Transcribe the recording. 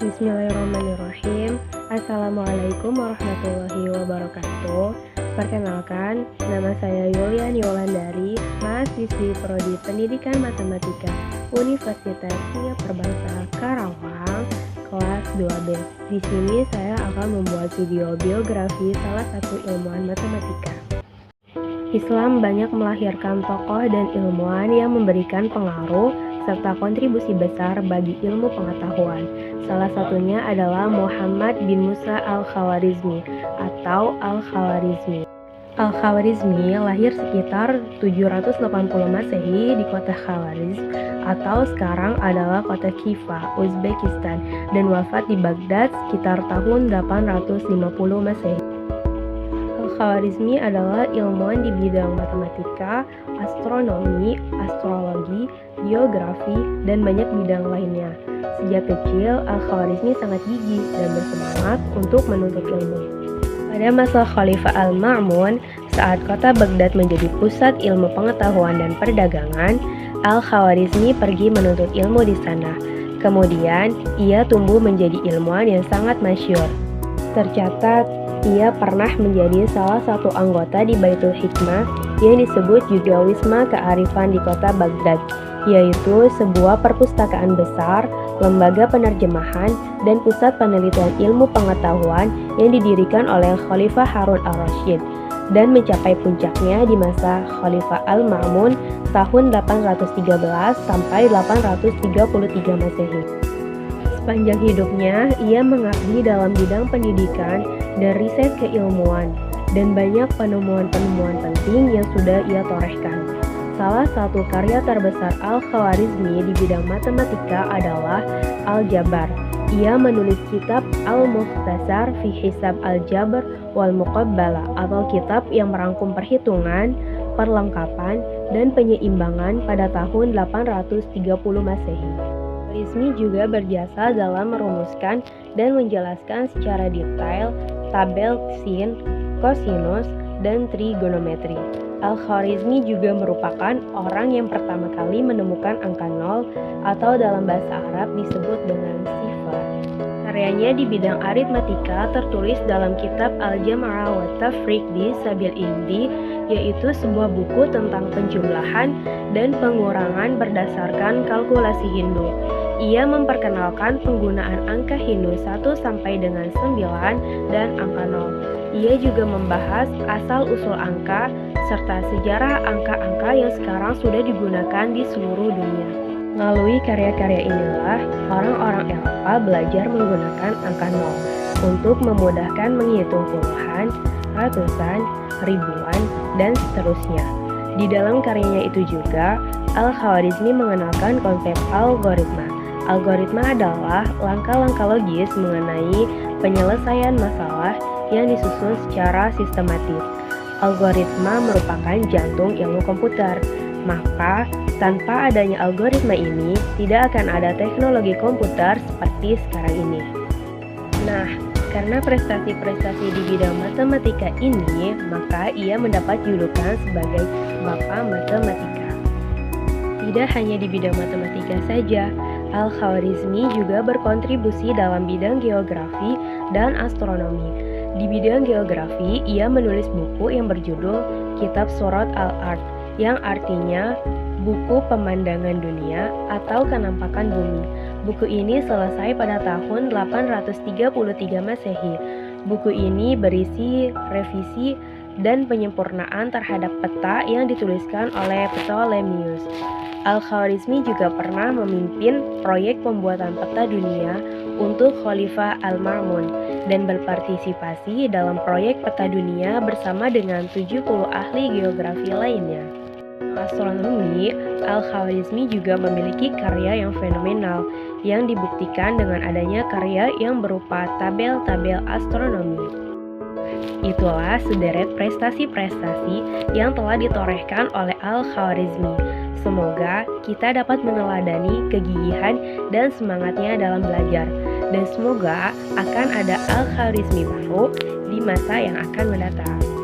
Bismillahirrahmanirrahim. Assalamualaikum warahmatullahi wabarakatuh. Perkenalkan, nama saya Yulian Yolandari, mahasiswi Prodi Pendidikan Matematika Universitas Kimia Perbangsa Karawang, kelas 2B. Di sini saya akan membuat video biografi salah satu ilmuwan matematika. Islam banyak melahirkan tokoh dan ilmuwan yang memberikan pengaruh serta kontribusi besar bagi ilmu pengetahuan. Salah satunya adalah Muhammad bin Musa al-Khawarizmi atau Al-Khawarizmi. Al-Khawarizmi lahir sekitar 780 Masehi di kota Khawarizm atau sekarang adalah kota Khiva, Uzbekistan, dan wafat di Baghdad sekitar tahun 850 Masehi. Al-Khawarizmi adalah ilmuwan di bidang matematika, astronomi, astrologi, geografi, dan banyak bidang lainnya. Sejak kecil, Al-Khawarizmi sangat gigih dan bersemangat untuk menuntut ilmu. Pada masa Khalifah Al-Ma'mun, saat kota Baghdad menjadi pusat ilmu pengetahuan dan perdagangan, Al-Khawarizmi pergi menuntut ilmu di sana. Kemudian, ia tumbuh menjadi ilmuwan yang sangat masyhur. Tercatat, ia pernah menjadi salah satu anggota di Baitul Hikmah yang disebut juga Wisma Kearifan di kota Baghdad, yaitu sebuah perpustakaan besar, lembaga penerjemahan, dan pusat penelitian ilmu pengetahuan yang didirikan oleh Khalifah Harun al-Rasyid dan mencapai puncaknya di masa Khalifah Al-Ma'mun tahun 813 sampai 833 Masehi. Sepanjang hidupnya, ia mengabdi dalam bidang pendidikan dan riset keilmuan, dan banyak penemuan-penemuan penting yang sudah ia torehkan. Salah satu karya terbesar Al-Khawarizmi di bidang matematika adalah Al-Jabar. Ia menulis kitab Al-Mukhtasar fi Hisab Al-Jabr wal Muqabbala atau kitab yang merangkum perhitungan, perlengkapan, dan penyeimbangan pada tahun 830 Masehi. Al-Khawarizmi juga berjasa dalam merumuskan dan menjelaskan secara detail tabel sin, kosinus, dan trigonometri. Al-Khawarizmi juga merupakan orang yang pertama kali menemukan angka nol atau dalam bahasa Arab disebut dengan sifar. Karyanya di bidang aritmatika tertulis dalam kitab Al-Jam'ah wa Tafriq bi Sabil Indi, yaitu sebuah buku tentang penjumlahan dan pengurangan berdasarkan kalkulasi Hindu. Ia memperkenalkan penggunaan angka Hindu 1 sampai dengan 9 dan angka 0. Ia juga membahas asal-usul angka serta sejarah angka-angka yang sekarang sudah digunakan di seluruh dunia. Melalui karya-karya inilah, orang-orang Eropa belajar menggunakan angka 0 untuk memudahkan menghitung puluhan, ratusan, ribuan, dan seterusnya. Di dalam karyanya itu juga, Al-Khawarizmi mengenalkan konsep algoritma. Algoritma adalah langkah-langkah logis mengenai penyelesaian masalah yang disusun secara sistematis. Algoritma merupakan jantung ilmu komputer, maka tanpa adanya algoritma ini tidak akan ada teknologi komputer seperti sekarang ini. Nah, karena prestasi-prestasi di bidang matematika ini, maka ia mendapat julukan sebagai Bapak Matematika. Tidak hanya di bidang matematika saja, Al-Khawarizmi juga berkontribusi dalam bidang geografi dan astronomi. Di bidang geografi, ia menulis buku yang berjudul Kitab Surat Al-Ard, yang artinya buku pemandangan dunia atau kenampakan bumi. Buku ini selesai pada tahun 833 Masehi. Buku ini berisi revisi dan penyempurnaan terhadap peta yang dituliskan oleh Ptolemeus. Al-Khawarizmi juga pernah memimpin proyek pembuatan peta dunia untuk Khalifah Al-Ma'mun dan berpartisipasi dalam proyek peta dunia bersama dengan 70 ahli geografi lainnya. Astronomi, Al-Khawarizmi juga memiliki karya yang fenomenal yang dibuktikan dengan adanya karya yang berupa tabel-tabel astronomi. Itulah sederet prestasi-prestasi yang telah ditorehkan oleh Al-Khawarizmi. Semoga kita dapat meneladani kegigihan dan semangatnya dalam belajar. Dan semoga akan ada Al-Khawarizmi baru di masa yang akan mendatang.